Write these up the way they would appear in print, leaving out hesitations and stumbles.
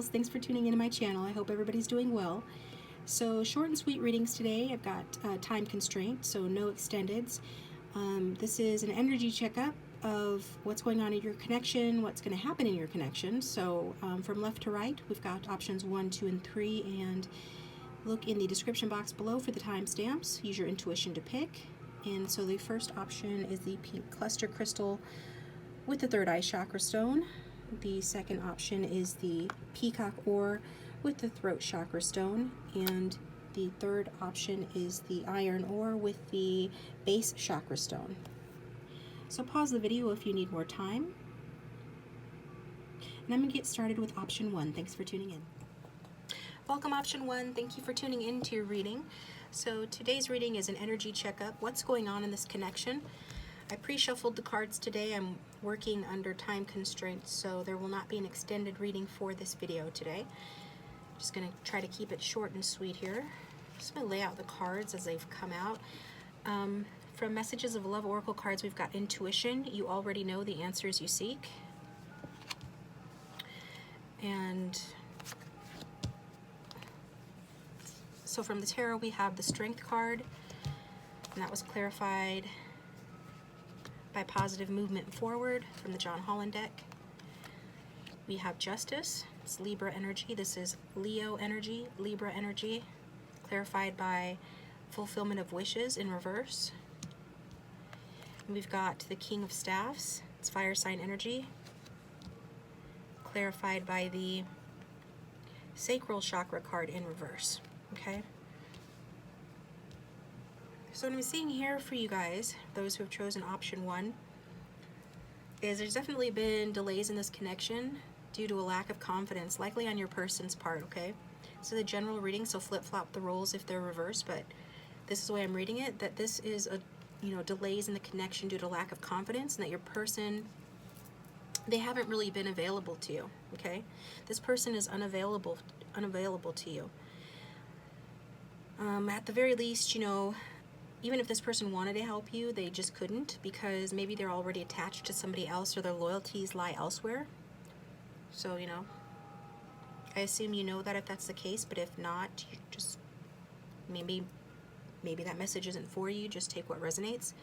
gals, thanks for tuning into my channel. I hope everybody's doing well. So short and sweet readings today. I've got time constraint, so no extendeds. This is an energy checkup of what's going on in your connection, what's going to happen in your connection. So from left to right, we've got options 1, 2, and 3, and look in the description box below for the timestamps. Use your intuition to pick. And so the first option is the pink cluster crystal with the third eye chakra stone. The second option is the peacock ore with the throat chakra stone, and the third option is the iron ore with the base chakra stone. So pause the video if you need more time. And I'm going to get started with option 1. Thanks for tuning in. Welcome option 1. Thank you for tuning in to your reading. So today's reading is an energy checkup. What's going on in this connection? I pre-shuffled the cards today. I'm working under time constraints, so there will not be an extended reading for this video today. Just going to try to keep it short and sweet here. Just going to lay out the cards as they've come out. From Messages of Love Oracle cards, we've got intuition. You already know the answers you seek. And so from the tarot, we have the Strength card, and that was clarified by positive movement forward from the John Holland deck. We have Justice. It's Libra energy. This is Leo energy, Libra energy, clarified by fulfillment of wishes in reverse. And we've got the King of Staffs. It's fire sign energy, clarified by the sacral chakra card in reverse. Okay. So what I'm seeing here for you guys, those who have chosen option 1, is there's definitely been delays in this connection due to a lack of confidence, likely on your person's part, okay? So the general reading, so flip-flop the roles if they're reversed, but this is the way I'm reading it, that this is a, delays in the connection due to lack of confidence, and that your person, they haven't really been available to you, okay? This person is unavailable to you. At the very least, even if this person wanted to help you, they just couldn't, because maybe they're already attached to somebody else or their loyalties lie elsewhere. So, I assume you know that if that's the case, but if not, you just, maybe that message isn't for you, just take what resonates.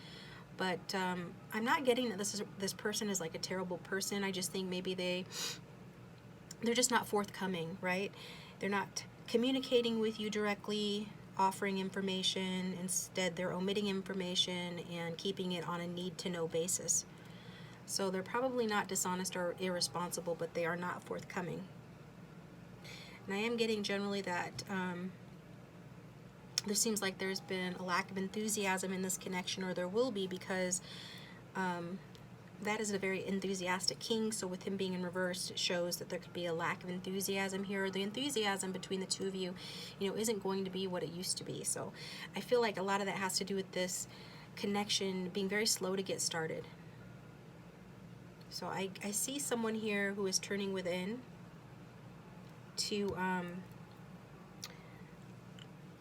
But I'm not getting that this person is like a terrible person. I just think maybe they're just not forthcoming, right? They're not communicating with you directly, offering information. Instead, they're omitting information and keeping it on a need-to-know basis. So they're probably not dishonest or irresponsible, but they are not forthcoming. And I am getting generally that there seems like there's been a lack of enthusiasm in this connection, or there will be, because that is a very enthusiastic king. So with him being in reverse, it shows that there could be a lack of enthusiasm here. The enthusiasm between the two of you, isn't going to be what it used to be. So I feel like a lot of that has to do with this connection being very slow to get started. So I see someone here who is turning within to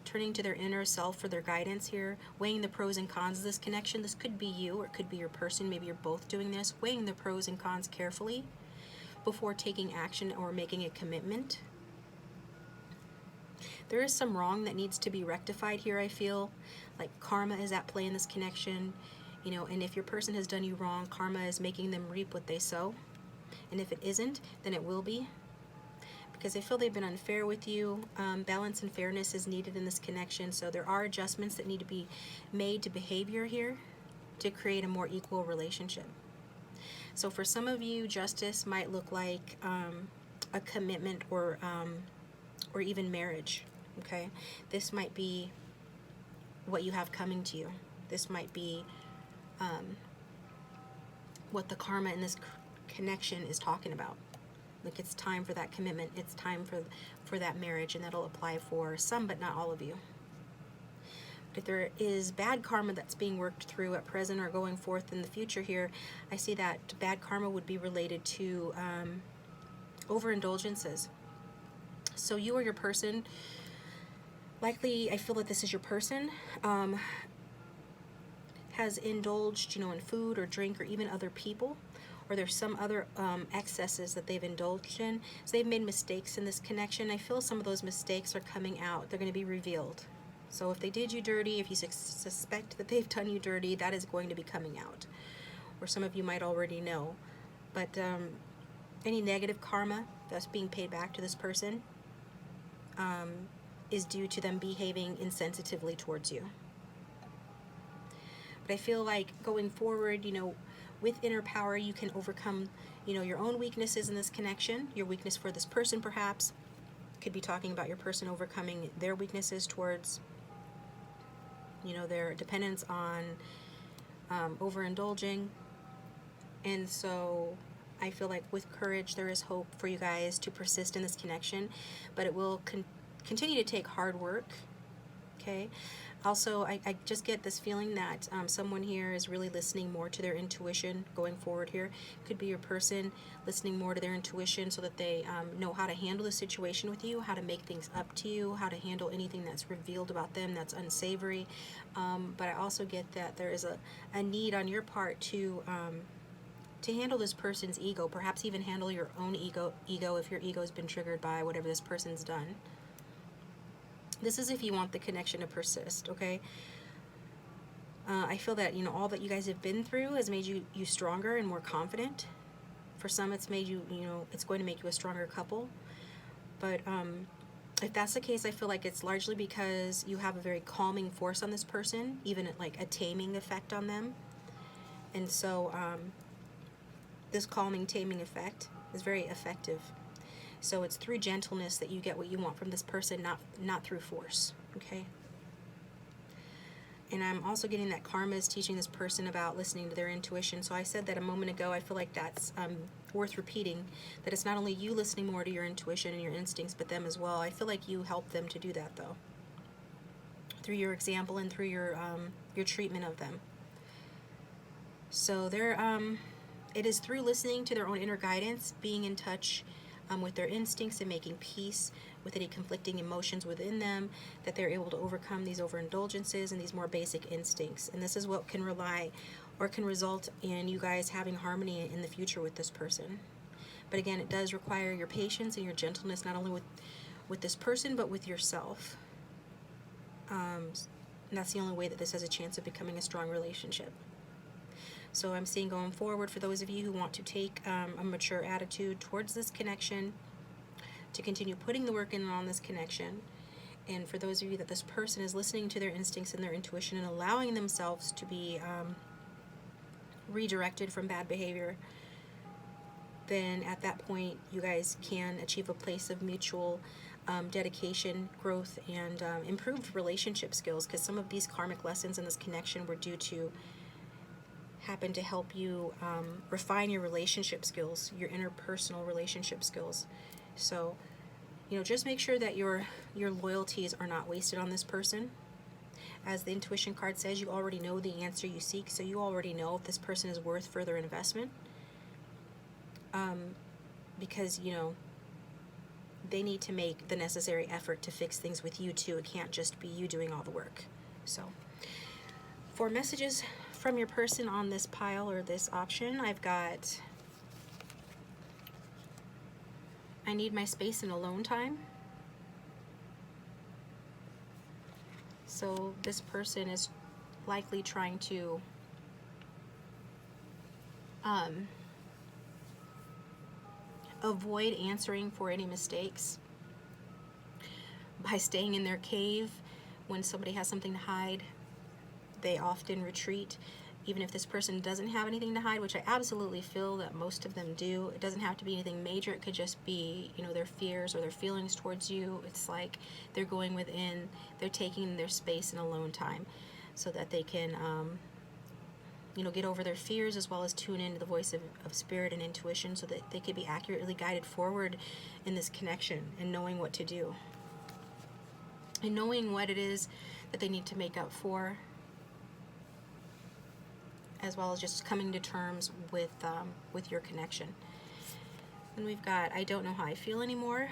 turning to their inner self for their guidance here, weighing the pros and cons of this connection. This could be you, or it could be your person. Maybe you're both doing this, weighing the pros and cons carefully before taking action or making a commitment. There is some wrong that needs to be rectified here, I feel. Like karma is at play in this connection, and if your person has done you wrong, karma is making them reap what they sow. And if it isn't, then it will be, because I feel they've been unfair with you. Balance and fairness is needed in this connection, so there are adjustments that need to be made to behavior here to create a more equal relationship. So for some of you, justice might look like a commitment or even marriage, okay? This might be what you have coming to you. This might be what the karma in this connection is talking about. Like, it's time for that commitment. It's time for that marriage, and that'll apply for some, but not all of you. If there is bad karma that's being worked through at present or going forth in the future here, I see that bad karma would be related to overindulgences. So you or your person, likely I feel that this is your person, has indulged, in food or drink or even other people, or there's some other excesses that they've indulged in. So they've made mistakes in this connection. I feel some of those mistakes are coming out. They're going to be revealed. So if they did you dirty, if you suspect that they've done you dirty, that is going to be coming out. Or some of you might already know. But any negative karma that's being paid back to this person is due to them behaving insensitively towards you. But I feel like going forward, with inner power, you can overcome, your own weaknesses in this connection, your weakness for this person perhaps. Could be talking about your person overcoming their weaknesses towards, their dependence on overindulging. And so I feel like with courage, there is hope for you guys to persist in this connection, but it will continue to take hard work, okay? Also, I just get this feeling that someone here is really listening more to their intuition going forward here. Could be your person listening more to their intuition so that they know how to handle the situation with you, how to make things up to you, how to handle anything that's revealed about them that's unsavory. But I also get that there is a need on your part to handle this person's ego, perhaps even handle your own ego if your ego has been triggered by whatever this person's done. This is if you want the connection to persist, okay? I feel that, all that you guys have been through has made you stronger and more confident. For some, it's made you, it's going to make you a stronger couple. But if that's the case, I feel like it's largely because you have a very calming force on this person, even like a taming effect on them. And so this calming, taming effect is very effective. So it's through gentleness that you get what you want from this person, not through force, okay? And I'm also getting that karma is teaching this person about listening to their intuition. So I said that a moment ago. I feel like that's worth repeating, that it's not only you listening more to your intuition and your instincts, but them as well. I feel like you help them to do that, though, through your example and through your treatment of them. So it is through listening to their own inner guidance, being in touch with their instincts and making peace with any conflicting emotions within them, that they're able to overcome these overindulgences and these more basic instincts. And this is what can result in you guys having harmony in the future with this person. But again, it does require your patience and your gentleness, not only with this person, but with yourself. And that's the only way that this has a chance of becoming a strong relationship. So I'm seeing going forward, for those of you who want to take a mature attitude towards this connection, to continue putting the work in on this connection, and for those of you that this person is listening to their instincts and their intuition and allowing themselves to be redirected from bad behavior, then at that point you guys can achieve a place of mutual dedication, growth, and improved relationship skills, because some of these karmic lessons in this connection were due to happen to help you refine your relationship skills, your interpersonal relationship skills. So, just make sure that your loyalties are not wasted on this person. As the intuition card says, you already know the answer you seek, so you already know if this person is worth further investment. Because, they need to make the necessary effort to fix things with you too. It can't just be you doing all the work. So, for messages from your person on this pile or this option, I've got, I need my space and alone time. So this person is likely trying to avoid answering for any mistakes by staying in their cave. When somebody has something to hide, they often retreat, even if this person doesn't have anything to hide, which I absolutely feel that most of them do. It doesn't have to be anything major. It could just be, their fears or their feelings towards you. It's like they're going within, they're taking their space and alone time so that they can, get over their fears, as well as tune into the voice of spirit and intuition, so that they could be accurately guided forward in this connection and knowing what to do. And knowing what it is that they need to make up for, as well as just coming to terms with your connection. And we've got, I don't know how I feel anymore.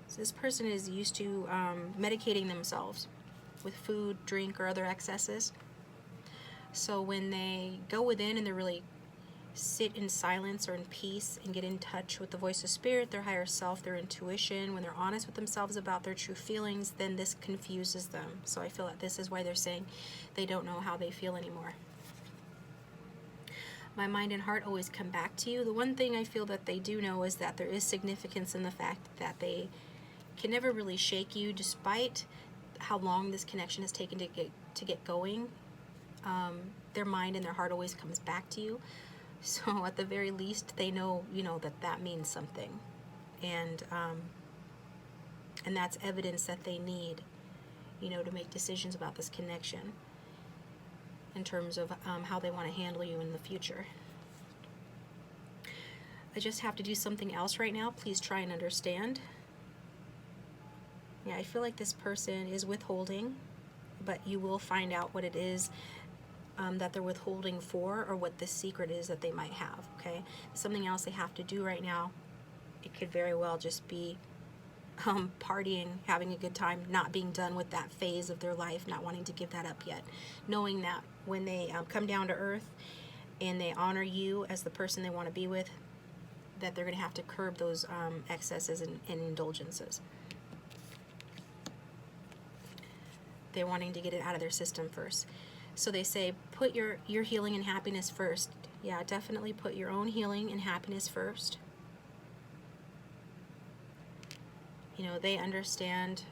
So this person is used to medicating themselves with food, drink, or other excesses. So when they go within and they're really sit in silence or in peace and get in touch with the voice of spirit, their higher self, their intuition, when they're honest with themselves about their true feelings, then this confuses them. So I feel that this is why they're saying they don't know how they feel anymore. My mind and heart always come back to you. The one thing I feel that they do know is that there is significance in the fact that they can never really shake you, despite how long this connection has taken to get going. Their mind and their heart always comes back to you. So at the very least, they know, that means something, and that's evidence that they need, to make decisions about this connection in terms of how they want to handle you in the future. I just have to do something else right now. Please try and understand. Yeah, I feel like this person is withholding, but you will find out what it is that they're withholding for, or what the secret is that they might have, okay? Something else they have to do right now. It could very well just be partying, having a good time, not being done with that phase of their life, not wanting to give that up yet. Knowing that when they come down to earth and they honor you as the person they want to be with, that they're going to have to curb those excesses and indulgences. They're wanting to get it out of their system first. So they say, put your healing and happiness first. Yeah, definitely put your own healing and happiness first. They understand,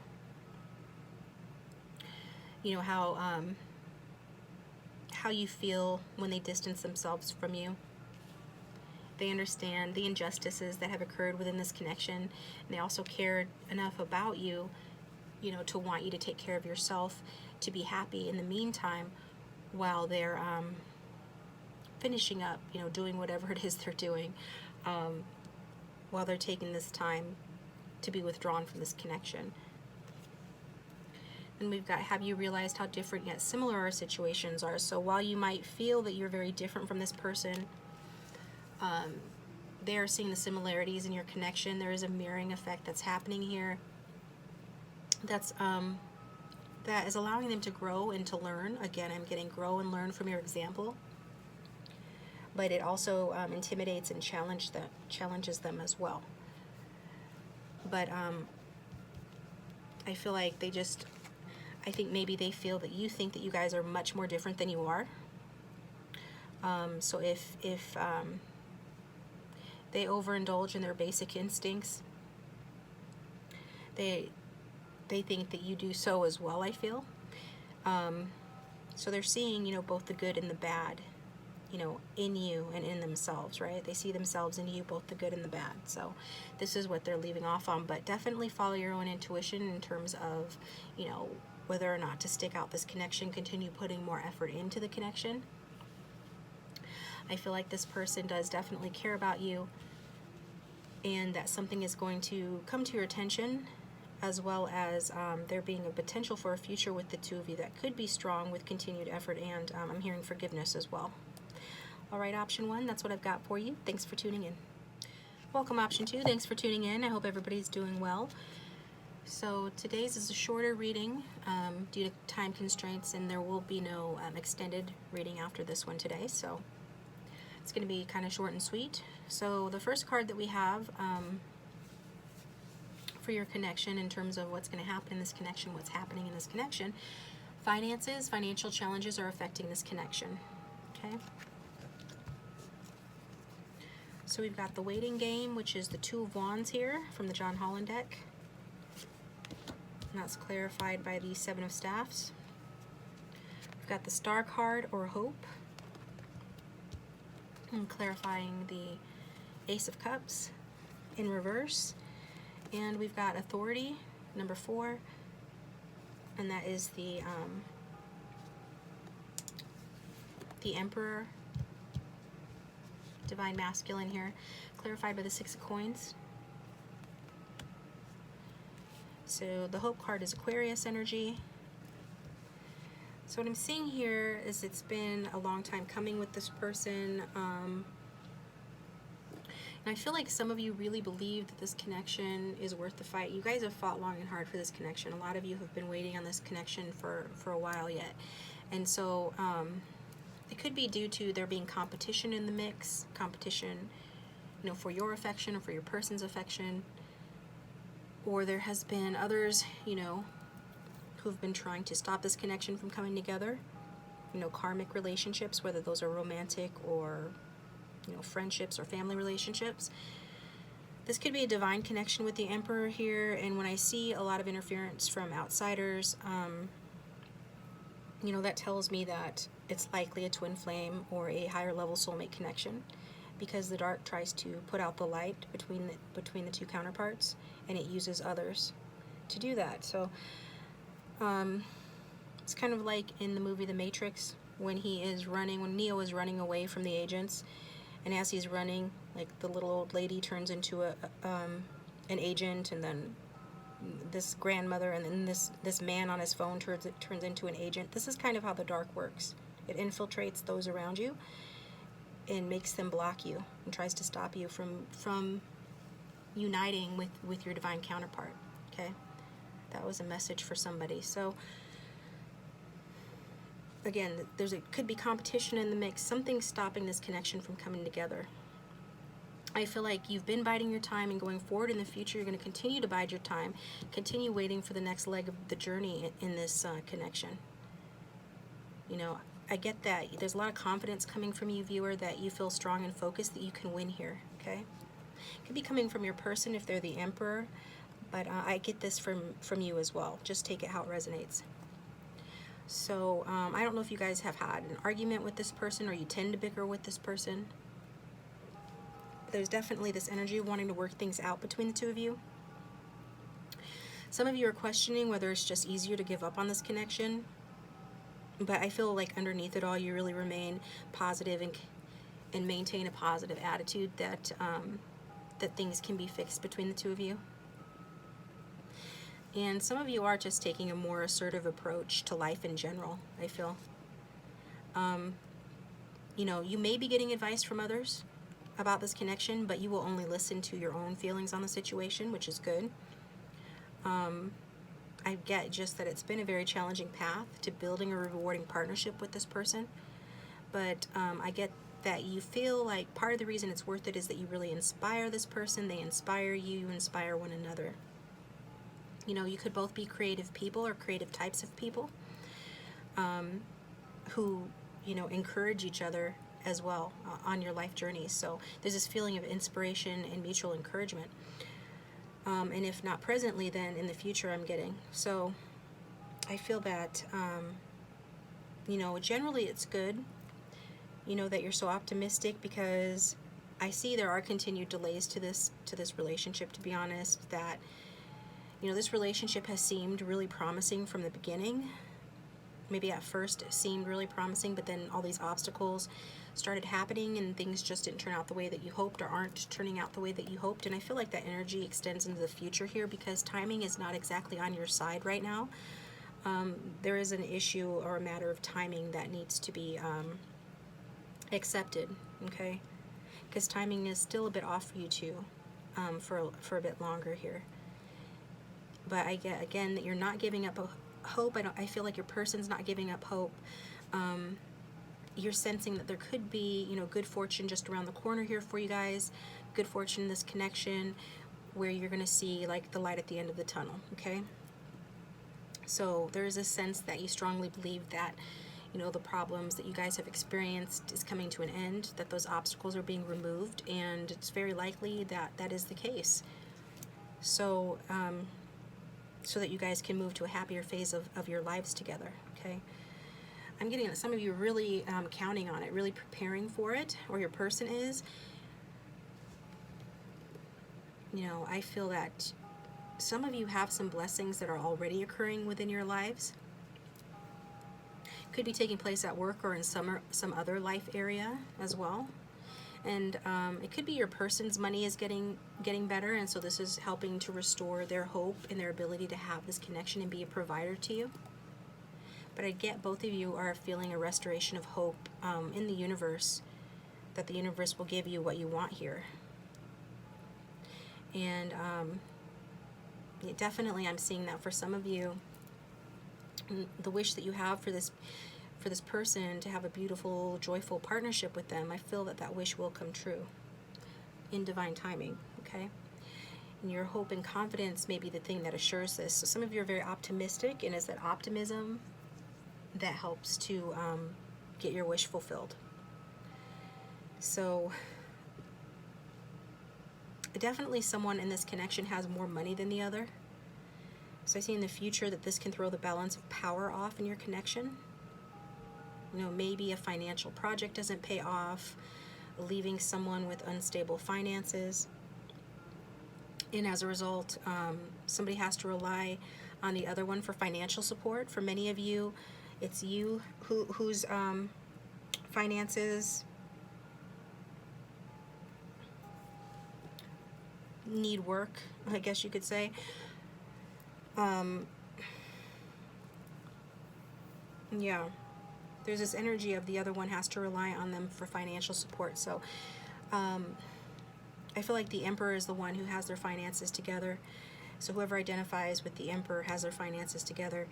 how you feel when they distance themselves from you. They understand the injustices that have occurred within this connection. And they also care enough about you, to want you to take care of yourself, to be happy in the meantime, while they're finishing up, doing whatever it is they're doing, while they're taking this time to be withdrawn from this connection. And we've got, have you realized how different yet similar our situations are? So while you might feel that you're very different from this person, they are seeing the similarities in your connection. There is a mirroring effect that's happening here. That is allowing them to grow and to learn. Again, I'm getting grow and learn from your example. But it also intimidates and challenges them as well. But I feel like I think maybe they feel that you think that you guys are much more different than you are. So if they overindulge in their basic instincts, they think that you do so as well, I feel. So they're seeing, both the good and the bad, in you and in themselves, right? They see themselves in you, both the good and the bad. So this is what they're leaving off on. But definitely follow your own intuition in terms of, whether or not to stick out this connection, continue putting more effort into the connection. I feel like this person does definitely care about you, and that something is going to come to your attention, as well as there being a potential for a future with the two of you that could be strong with continued effort, and I'm hearing forgiveness as well. All right, option 1, that's what I've got for you. Thanks for tuning in. Welcome, option 2. Thanks for tuning in. I hope everybody's doing well. So today's is a shorter reading due to time constraints, and there will be no extended reading after this one today. So it's going to be kind of short and sweet. So the first card that we have for your connection, in terms of what's going to happen in this connection, what's happening in this connection, finances, financial challenges are affecting this connection. Okay. So we've got the waiting game, which is the Two of Wands here from the John Holland deck. And that's clarified by the Seven of Staffs. We've got the Star card, or Hope, and clarifying the Ace of Cups in reverse. And we've got Authority, number 4, and that is the Emperor, Divine Masculine here, clarified by the Six of Coins. So the Hope card is Aquarius energy. So what I'm seeing here is it's been a long time coming with this person. And I feel like some of you really believe that this connection is worth the fight. You guys have fought long and hard for this connection. A lot of you have been waiting on this connection for a while yet. And so It could be due to there being competition in the mix, competition, for your affection or for your person's affection. Or there has been others, who've been trying to stop this connection from coming together. Karmic relationships, whether those are romantic or, friendships or family relationships. This could be a divine connection with the Emperor here, and when I see a lot of interference from outsiders, that tells me that it's likely a twin flame or a higher level soulmate connection, because the dark tries to put out the light between the two counterparts, and it uses others to do that. So it's kind of like in the movie The Matrix, when Neo is running away from the agents, and as he's running, like, the little old lady turns into an agent, and then this grandmother, and then this man on his phone turns into an agent. This is kind of how the dark works. It infiltrates those around you and makes them block you and tries to stop you from uniting with your divine counterpart. Okay, that was a message for somebody. So again, could be competition in the mix, something stopping this connection from coming together. I feel like you've been biding your time, and going forward in the future, you're going to continue to bide your time, continue waiting for the next leg of the journey in this connection. I get that. There's a lot of confidence coming from you, viewer, that you feel strong and focused that you can win here, okay? It could be coming from your person if they're the Emperor, but I get this from you as well. Just take it how it resonates. So I don't know if you guys have had an argument with this person, or you tend to bicker with this person. There's definitely this energy of wanting to work things out between the two of you. Some of you are questioning whether it's just easier to give up on this connection, but I feel like underneath it all, you really remain positive and maintain a positive attitude that things can be fixed between the two of you. And some of you are just taking a more assertive approach to life in general, I feel. You may be getting advice from others about this connection, but you will only listen to your own feelings on the situation, which is good. I get just that it's been a very challenging path to building a rewarding partnership with this person, but I get that you feel like part of the reason it's worth it is that you really inspire this person, they inspire you, you inspire one another. You could both be creative people or creative types of people who, encourage each other as well on your life journey. So there's this feeling of inspiration and mutual encouragement. And if not presently, then in the future I'm getting. So I feel that, generally it's good, that you're so optimistic, because I see there are continued delays to this relationship, to be honest, that, this relationship has seemed really promising from the beginning. Maybe at first it seemed really promising, but then all these obstacles started happening and things just didn't turn out the way that you hoped, or aren't turning out the way that you hoped. And I feel like that energy extends into the future here, because timing is not exactly on your side right now. There is an issue or a matter of timing that needs to be accepted, okay? Because timing is still a bit off for you too, for a bit longer here. But I get, again, that you're not giving up hope. I feel like your person's not giving up hope. You're sensing that there could be, good fortune just around the corner here for you guys. Good fortune in this connection, where you're going to see, like, the light at the end of the tunnel, okay? So there is a sense that you strongly believe that, the problems that you guys have experienced is coming to an end, that those obstacles are being removed, and it's very likely that that is the case. So, so that you guys can move to a happier phase of your lives together, okay? I'm getting that some of you are really counting on it, really preparing for it, or your person is. I feel that some of you have some blessings that are already occurring within your lives. Could be taking place at work or in some other life area as well. And it could be your person's money is getting better, and so this is helping to restore their hope and their ability to have this connection and be a provider to you. But I get both of you are feeling a restoration of hope in the universe, that the universe will give you what you want here. And definitely I'm seeing that for some of you, the wish that you have for for this person to have a beautiful, joyful partnership with them, I feel that that wish will come true in divine timing, okay? And your hope and confidence may be the thing that assures this. So some of you are very optimistic, and it's that optimism that helps to get your wish fulfilled. So definitely someone in this connection has more money than the other. So I see in the future that this can throw the balance of power off in your connection. You know, maybe a financial project doesn't pay off, leaving someone with unstable finances. And as a result, somebody has to rely on the other one for financial support. For many of you, it's you whose finances need work, I guess you could say. Yeah, there's this energy of the other one has to rely on them for financial support. So I feel like the Emperor is the one who has their finances together. So whoever identifies with the Emperor has their finances together,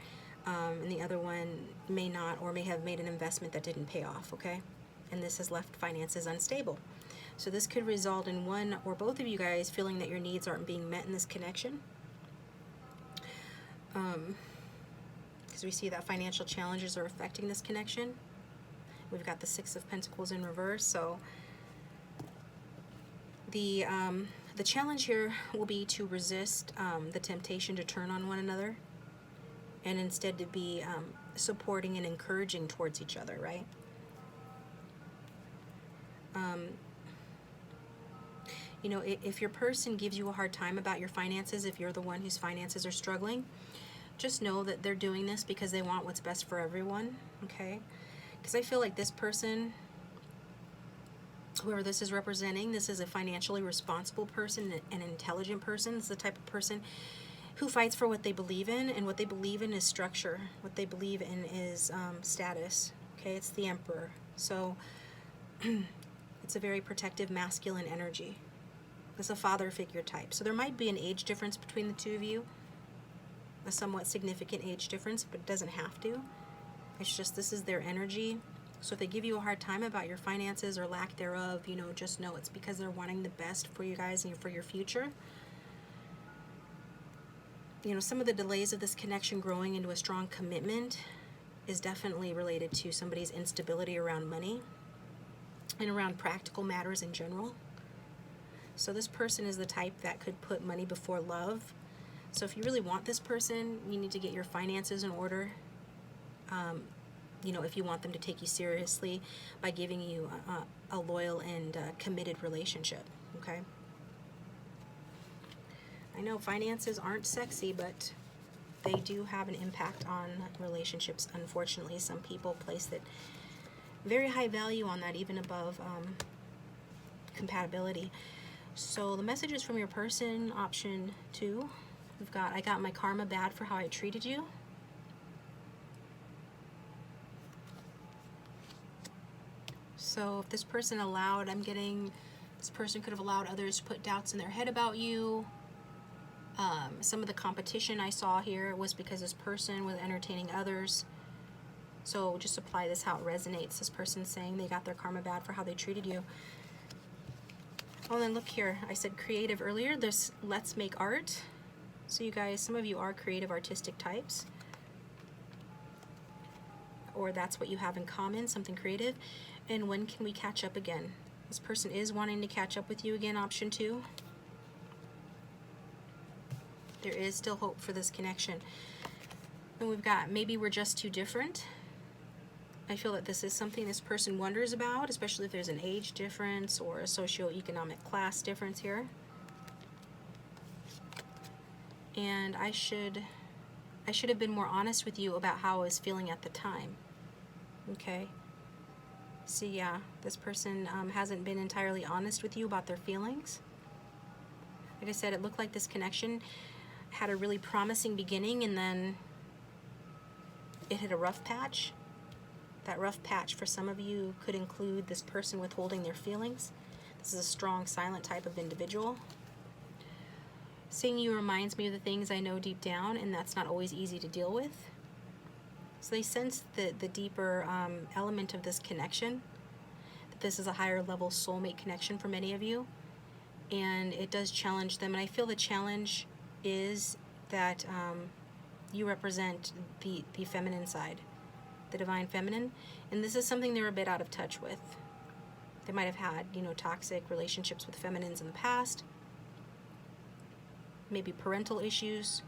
and the other one may not, or may have made an investment that didn't pay off, okay? And this has left finances unstable. So this could result in one or both of you guys feeling that your needs aren't being met in this connection. Because we see that financial challenges are affecting this connection. We've got the Six of Pentacles in reverse, so the challenge here will be to resist the temptation to turn on one another, and instead to be supporting and encouraging towards each other, right? You know, if your person gives you a hard time about your finances, if you're the one whose finances are struggling, just know that they're doing this because they want what's best for everyone, okay? Because I feel like this person, whoever this is representing, this is a financially responsible person, an intelligent person. It's the type of person who fights for what they believe in, and what they believe in is structure. What they believe in is status, okay? It's the Emperor. So it's a very protective masculine energy. It's a father figure type. So there might be an age difference between the two of you, a somewhat significant age difference, but it doesn't have to. It's just this is their energy. So if they give you a hard time about your finances or lack thereof, you know, just know it's because they're wanting the best for you guys and for your future. You know, some of the delays of this connection growing into a strong commitment is definitely related to somebody's instability around money and around practical matters in general. So this person is the type that could put money before love. So if you really want this person, you need to get your finances in order. You know, if you want them to take you seriously by giving you a loyal and committed relationship, okay? I know finances aren't sexy, but they do have an impact on relationships. Unfortunately, some people place that very high value on that, even above compatibility. So the messages from your person, option 2, we've got, I got my karma bad for how I treated you. So if this person allowed, this person could have allowed others to put doubts in their head about you. Some of the competition I saw here was because this person was entertaining others. So just apply this how it resonates. This person's saying they got their karma bad for how they treated you. Oh, then look here. I said creative earlier. There's let's make art. So you guys, some of you are creative artistic types. Or that's what you have in common, something creative. And when can we catch up again? This person is wanting to catch up with you again, option 2. There is still hope for this connection. And we've got maybe we're just too different. I feel that this is something this person wonders about, especially if there's an age difference or a socioeconomic class difference here. And I should have been more honest with you about how I was feeling at the time. Okay? So yeah, this person hasn't been entirely honest with you about their feelings. Like I said, it looked like this connection had a really promising beginning, and then it hit a rough patch. That rough patch for some of you could include this person withholding their feelings. This is a strong, silent type of individual. Seeing you reminds me of the things I know deep down, and that's not always easy to deal with. So they sense the deeper element of this connection, that this is a higher level soulmate connection for many of you. And it does challenge them. And I feel the challenge is that you represent the feminine side, the divine feminine. And this is something they're a bit out of touch with. They might have had, toxic relationships with feminines in the past. Maybe parental issues.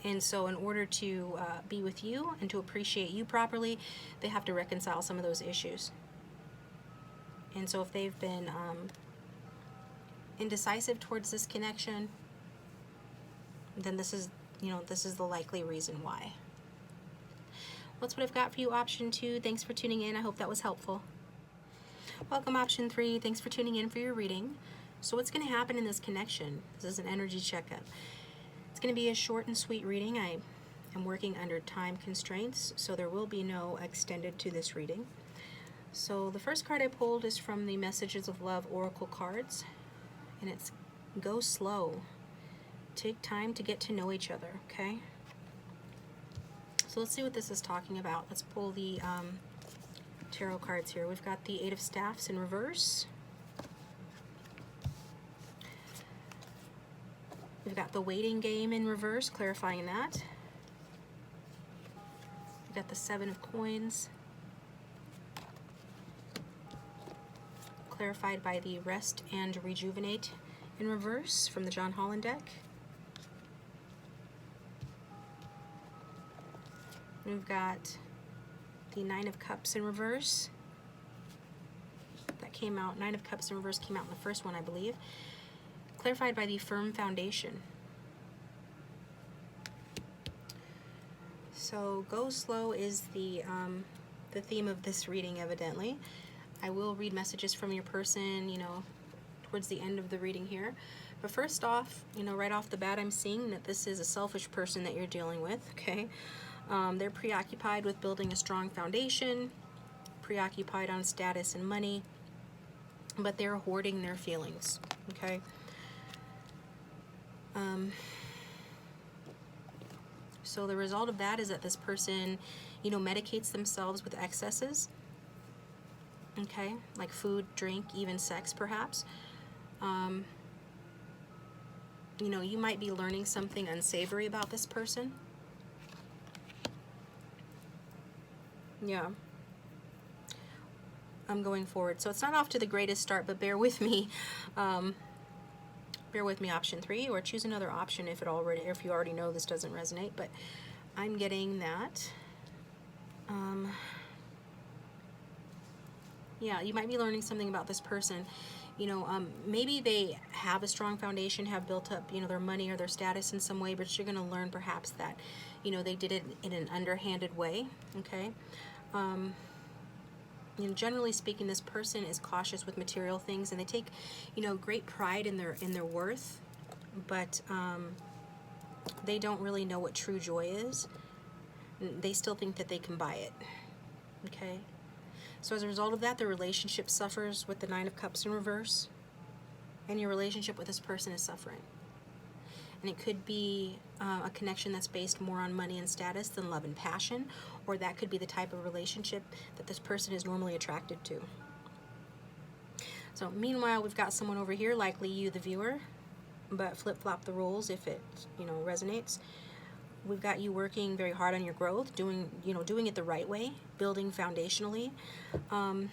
And so in order to be with you and to appreciate you properly, they have to reconcile some of those issues. And so if they've been indecisive towards this connection, then this is the likely reason why. That's what I've got for you, option 2. Thanks for tuning in. I hope that was helpful. Welcome, option 3. Thanks for tuning in for your reading. So what's going to happen in this connection? This is an energy checkup. It's going to be a short and sweet reading. I am working under time constraints, so there will be no extended to this reading. So the first card I pulled is from the Messages of Love Oracle cards, and it's go slow. Take time to get to know each other, okay? So let's see what this is talking about. Let's pull the tarot cards here. We've got the Eight of Staffs in reverse. We've got the Waiting Game in reverse, clarifying that. We've got the Seven of Coins, clarified by the Rest and Rejuvenate in reverse from the John Holland deck. We've got the Nine of Cups in reverse. That came out, Nine of Cups in reverse came out in the first one, I believe. Clarified by the Firm Foundation. So go slow is the theme of this reading, evidently. I will read messages from your person, towards the end of the reading here. But first off, right off the bat, I'm seeing that this is a selfish person that you're dealing with, okay? They're preoccupied with building a strong foundation, preoccupied on status and money, but they're hoarding their feelings, okay? So the result of that is that this person, medicates themselves with excesses, okay? Like food, drink, even sex, perhaps. You might be learning something unsavory about this person. Yeah. I'm going forward. So it's not off to the greatest start, but bear with me. Bear with me, option 3, or choose another option if you already know this doesn't resonate. But I'm getting that. Yeah, you might be learning something about this person. Maybe they have a strong foundation, have built up, their money or their status in some way, but you're going to learn perhaps that, they did it in an underhanded way, okay? Generally speaking, this person is cautious with material things, and they take, great pride in their worth, but they don't really know what true joy is. They still think that they can buy it, okay? So as a result of that, the relationship suffers with the Nine of Cups in reverse, and your relationship with this person is suffering. And it could be a connection that's based more on money and status than love and passion, or that could be the type of relationship that this person is normally attracted to. So meanwhile, we've got someone over here, likely you, the viewer, but flip-flop the roles if it, resonates. We've got you working very hard on your growth, doing it the right way, building foundationally, not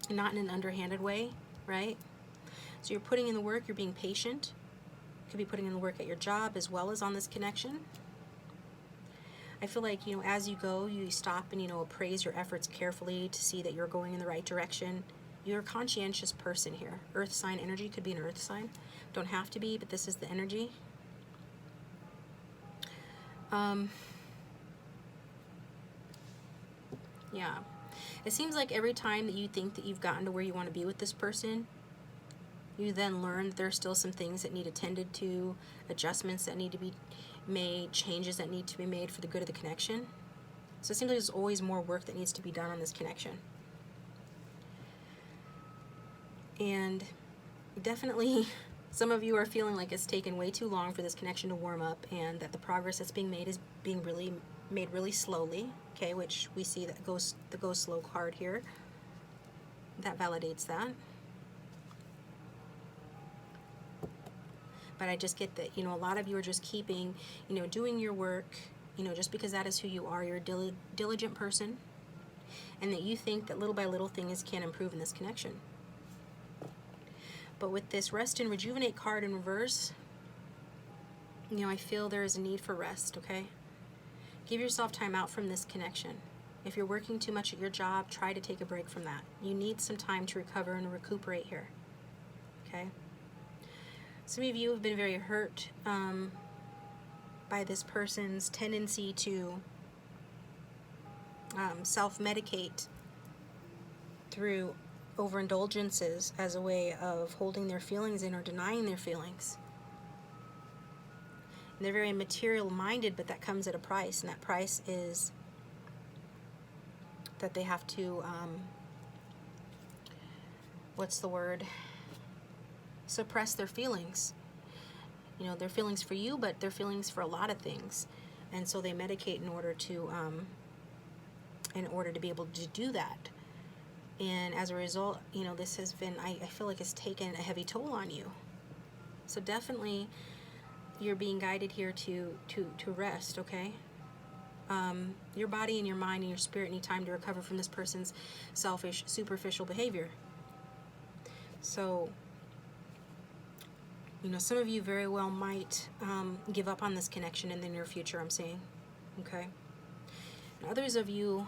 in an underhanded way, right? So you're putting in the work, you're being patient. You could be putting in the work at your job as well as on this connection. I feel like, as you go, you stop and, appraise your efforts carefully to see that you're going in the right direction. You're a conscientious person here. Earth sign energy, could be an earth sign. Don't have to be, but this is the energy. Yeah. It seems like every time that you think that you've gotten to where you want to be with this person, you then learn that there are still some things that need attended to, adjustments that need to be made, changes that need to be made for the good of the connection. So it seems like there's always more work that needs to be done on this connection. And definitely Some of you are feeling like it's taken way too long for this connection to warm up, and that the progress that's being made is being made really slowly. Okay, which we see that goes the go slow card here. That validates that. But I just get that, a lot of you are just keeping, doing your work, just because that is who you are. You're a diligent person, and that you think that little by little things can improve in this connection. But with this rest and rejuvenate card in reverse, I feel there is a need for rest, okay? Give yourself time out from this connection. If you're working too much at your job, try to take a break from that. You need some time to recover and recuperate here, okay? Some of you have been very hurt by this person's tendency to self-medicate through overindulgences as a way of holding their feelings in or denying their feelings. And they're very material-minded, but that comes at a price, and that price is that they have to, suppress their feelings. Their feelings for you, but their feelings for a lot of things. And so they medicate in order to be able to do that. And as a result, this has been, I feel like it's taken a heavy toll on you. So definitely you're being guided here to rest, okay? Your body and your mind and your spirit need time to recover from this person's selfish, superficial behavior. So, some of you very well might give up on this connection in the near future, I'm saying, okay? And others of you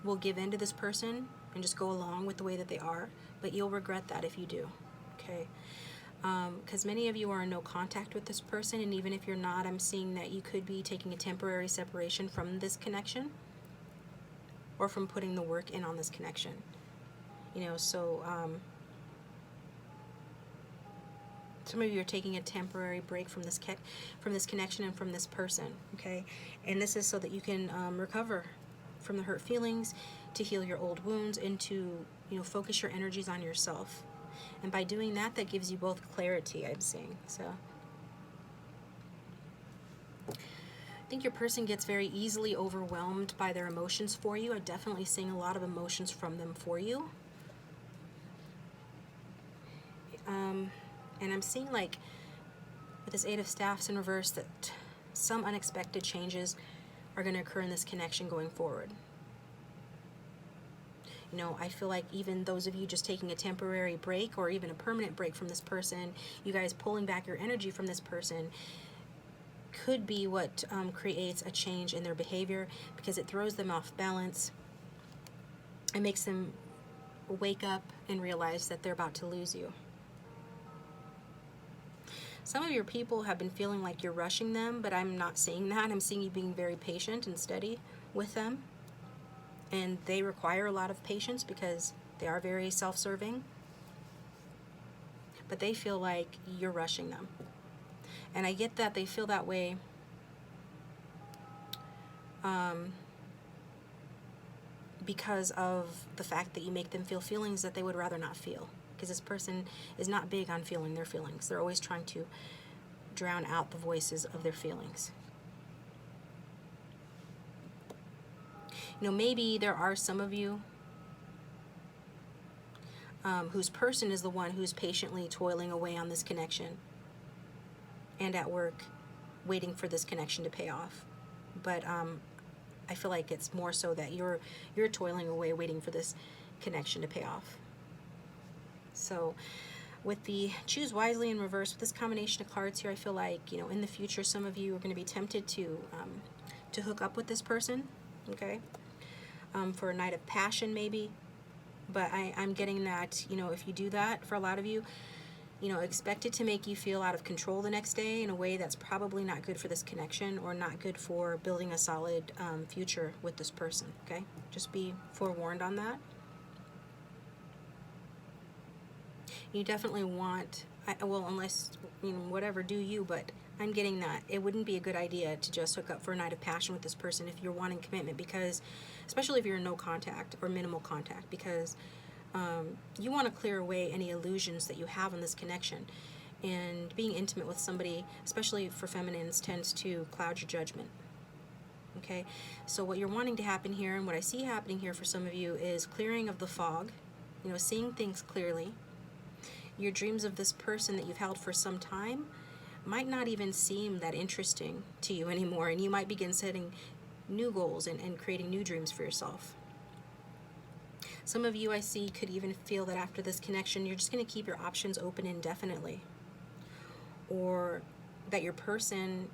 will give in to this person and just go along with the way that they are, but you'll regret that if you do, okay? Because many of you are in no contact with this person, and even if you're not, I'm seeing that you could be taking a temporary separation from this connection, or from putting the work in on this connection. Some of you are taking a temporary break from this connection and from this person, okay? And this is so that you can recover from the hurt feelings, to heal your old wounds, and to focus your energies on yourself. And by doing that, that gives you both clarity, I'm seeing. So I think your person gets very easily overwhelmed by their emotions for you. I'm definitely seeing a lot of emotions from them for you. And I'm seeing, like, with this Eight of Staffs in reverse, that some unexpected changes are going to occur in this connection going forward. I feel like even those of you just taking a temporary break, or even a permanent break from this person, you guys pulling back your energy from this person, could be what creates a change in their behavior, because it throws them off balance. It makes them wake up and realize that they're about to lose you. Some of your people have been feeling like you're rushing them, but I'm not seeing that. I'm seeing you being very patient and steady with them. And they require a lot of patience because they are very self-serving. But they feel like you're rushing them. And I get that they feel that way because of the fact that you make them feel feelings that they would rather not feel. Because this person is not big on feeling their feelings. They're always trying to drown out the voices of their feelings. Maybe there are some of you whose person is the one who's patiently toiling away on this connection and at work waiting for this connection to pay off. But I feel like it's more so that you're toiling away waiting for this connection to pay off. So with the choose wisely in reverse, with this combination of cards here, I feel like, in the future, some of you are going to be tempted to hook up with this person, okay? For a night of passion, maybe. But I'm getting that, if you do that, for a lot of you, expect it to make you feel out of control the next day in a way that's probably not good for this connection, or not good for building a solid future with this person, okay? Just be forewarned on that. You definitely want, unless, whatever, do you, but I'm getting that it wouldn't be a good idea to just hook up for a night of passion with this person if you're wanting commitment, because, especially if you're in no contact or minimal contact, because you want to clear away any illusions that you have in this connection. And being intimate with somebody, especially for feminines, tends to cloud your judgment. Okay, so what you're wanting to happen here, and what I see happening here for some of you, is clearing of the fog, seeing things clearly. Your dreams of this person that you've held for some time might not even seem that interesting to you anymore, and you might begin setting new goals and creating new dreams for yourself. Some of you, I see, could even feel that after this connection, you're just going to keep your options open indefinitely, or that your person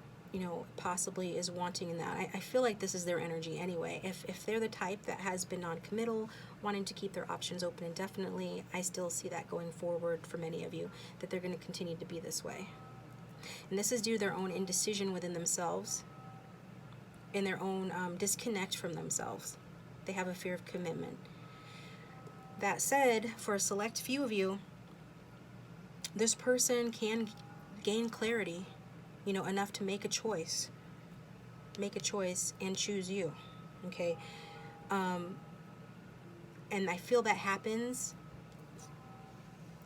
possibly is wanting in that. I feel like this is their energy anyway. If they're the type that has been non-committal, wanting to keep their options open indefinitely, I still see that going forward for many of you, that they're going to continue to be this way. And this is due to their own indecision within themselves and their own disconnect from themselves. They have a fear of commitment. That said, for a select few of you, this person can gain clarity enough to make a choice and choose you. Okay, and I feel that happens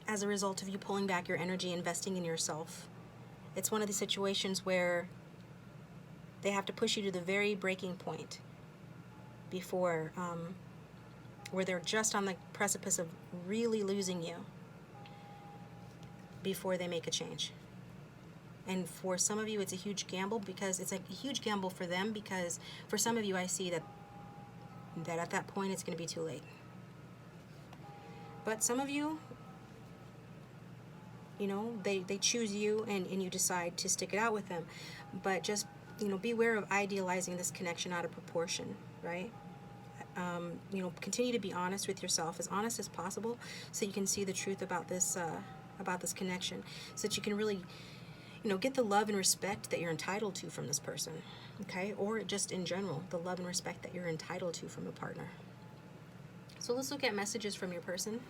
as a result of you pulling back your energy, investing in yourself. It's one of the situations where they have to push you to the very breaking point before where they're just on the precipice of really losing you before they make a change. And for some of you, it's a huge gamble, because it's a huge gamble for them, because for some of you, I see that at that point, it's going to be too late. But some of you, they choose you, and you decide to stick it out with them. But just, beware of idealizing this connection out of proportion, right? Continue to be honest with yourself, as honest as possible, so you can see the truth about this connection, so that you can really get the love and respect that you're entitled to from this person, okay? Or just in general, the love and respect that you're entitled to from a partner. So let's look at messages from your person.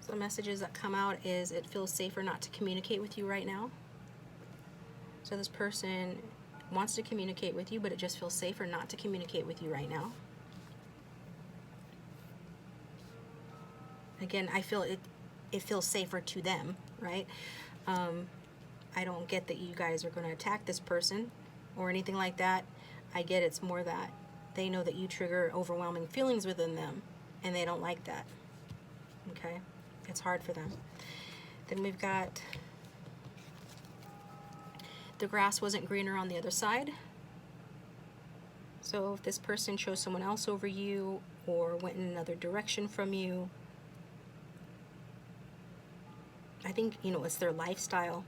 So the messages that come out is, it feels safer not to communicate with you right now. So this person wants to communicate with you, but it just feels safer not to communicate with you right now. Again, I feel it feels safer to them, right? I don't get that you guys are going to attack this person or anything like that. I get it's more that they know that you trigger overwhelming feelings within them, and they don't like that. Okay? It's hard for them. Then we've got, the grass wasn't greener on the other side. So if this person chose someone else over you, or went in another direction from you, I think, it's their lifestyle.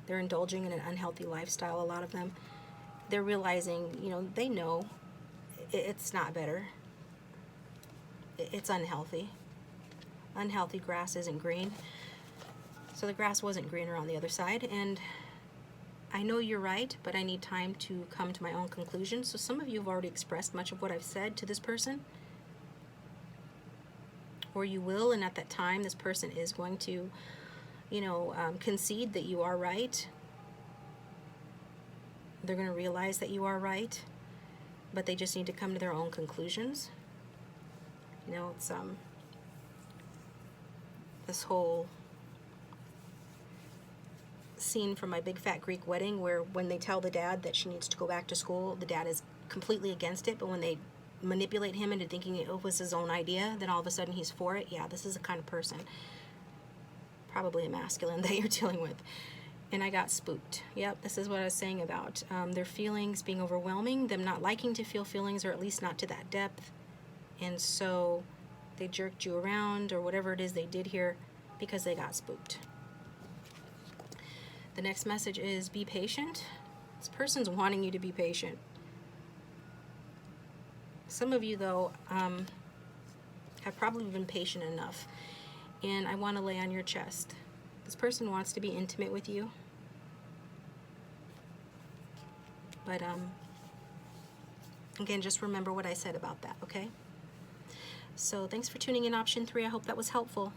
They're indulging in an unhealthy lifestyle, a lot of them. They're realizing, they know it's not better. It's unhealthy. Unhealthy grass isn't green. So the grass wasn't greener on the other side, and I know you're right, but I need time to come to my own conclusion. So some of you have already expressed much of what I've said to this person, or you will, and at that time, this person is going to concede that you are right. They're going to realize that you are right, but they just need to come to their own conclusions. It's this whole scene from My Big Fat Greek Wedding, where when they tell the dad that she needs to go back to school, the dad is completely against it, but when they manipulate him into thinking it was his own idea, then all of a sudden he's for it. Yeah, this is the kind of person, probably a masculine, that you're dealing with. And I got spooked. Yep, this is what I was saying about their feelings being overwhelming, them not liking to feel feelings, or at least not to that depth. And so they jerked you around, or whatever it is they did here, because they got spooked. The next message is, be patient. This person's wanting you to be patient. Some of you, though, have probably been patient enough. And I want to lay on your chest. This person wants to be intimate with you. But, again, just remember what I said about that, okay? So thanks for tuning in, option 3. I hope that was helpful.